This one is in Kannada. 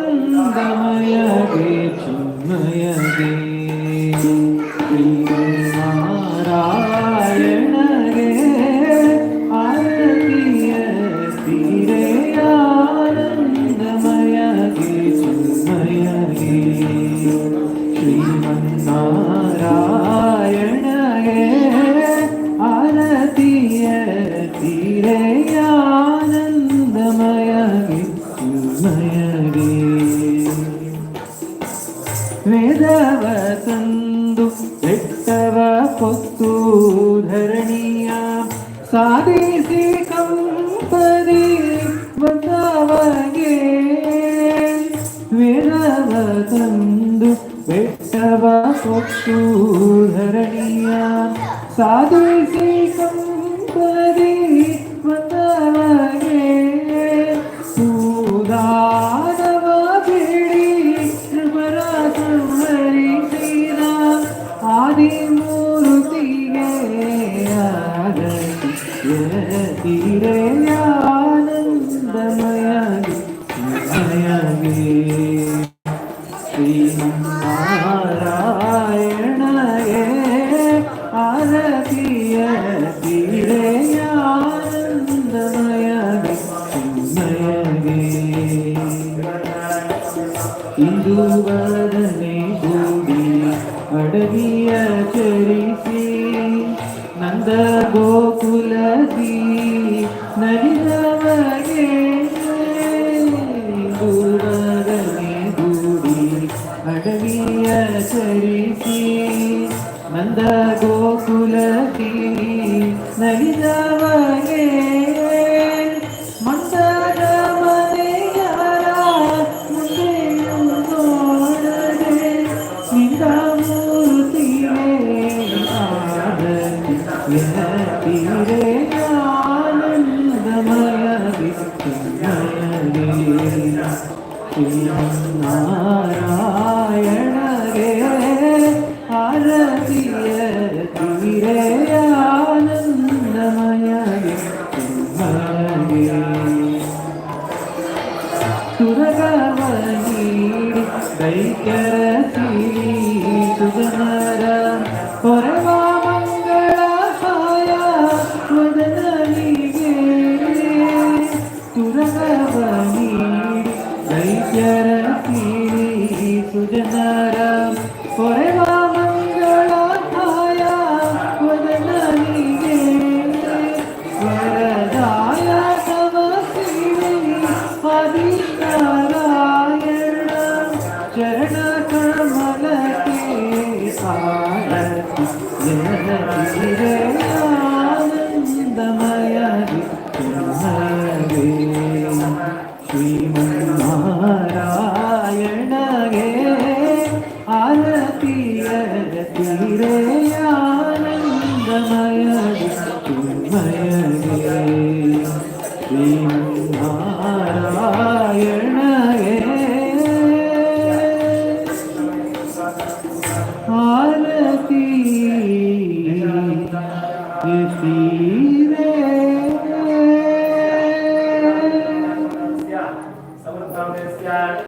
ಆನಂದಮಯಗೆ ಚಿನ್ಮಯಗೆ ಶ್ರೀನಾರಾಯಣಗೆ ಆರತಿಯ ತೀರೆ ಆನಂದಮಯಗೆ ಚಿನ್ಮಯಗೆ ಶ್ರೀಮನ್ನಾರಾಯಣಗೆ ಆರತಿಯ ತೀರೆ ಆನಂದಮಯಗೆ ಚಿನ್ಮಯಗೆ ವೇದವ ತಂದು ಬೆಟ್ಟವ ಕೊತ್ತು ಧರಣಿಯ ಸಾಧಿಸಿ ಕಂಪದಿ ಬಂದವಗೆ ವೇದವ ತಂದು ಬೆಟ್ಟವ ಕೊತ್ತು ಧರಣಿಯ ಸಾಧಿಸಿ ಕಂಪದಿ ಬಂದವಗೆ ಸೂದಾನವ ಬಿಡಿ ಹರಿಸಿದ ಆದಿಮೂರ್ತಿಗೆ ತೀರೆ ಆನಂದಮಯಗೆ ಶ್ರೀನಾರಾಯಣಗೆ ಆರತಿಯ ತೀರೆ ಆನಂದಮಯಗೆ ಚಿನ್ಮಯಗೆ ಇಂದು ವದನೆ ಗೂಡಿ ಅಡವಿಯ ಚರಿಸಿ ನಂದ ಗೋಕುಲದಿ ನಲಿದವಗೆ ಇಂದು ವದನೆ ಗೂಡಿ ಅಡವಿಯ ಚರಿಸಿ ನಂದ ಗೋಕುಲದಿ ನಲಿದವಗೆ ಮಂದದ ಮನೆಯರ ಮುಂದೆಯೂ ನೋಡದೆ ನಿಂದ ಮೂರ್ತಿಗೆ ತೀರೆ ಆನಂದಮಯಗೆ ಚಿನ್ಮಯಗೆ ಶ್ರೀನಾರಾಯಣಗೆ ಆರತಿಯ ತೀರೆ ಆನಂದಮಯಗೆ ಚಿನ್ಮಯಗೆ ಸುರಗವ ನೀಡಿ ದೈತ್ಯರ ಸಿರಿ ಸುಗನರ ಹೊರವ ಮಂಗಳ ಹಾಯ ವದನನಿಗೆ ಸುರಗವ ನೀಡಿ ದೈತ್ಯರ ಸಿರಿ ಸುಜನರ ಹೊರವ ಮಂಗಳ ಹಾಯ ವದನನಿಗೆ ವರದಾಯ ತವ ಸಿರಿ ಆದಿನಾರಾಯಣ ಚರಣ ಕಮಲಕ್ಕೆ ಆರತಿ ತೀರೆ ಆನಂದಮಯಗೆ ಚಿನ್ಮಯಗೆ ಶ್ರೀಮನ್ನಾರಾಯಣಗೆ ಆರತಿಯ ತೀರೆ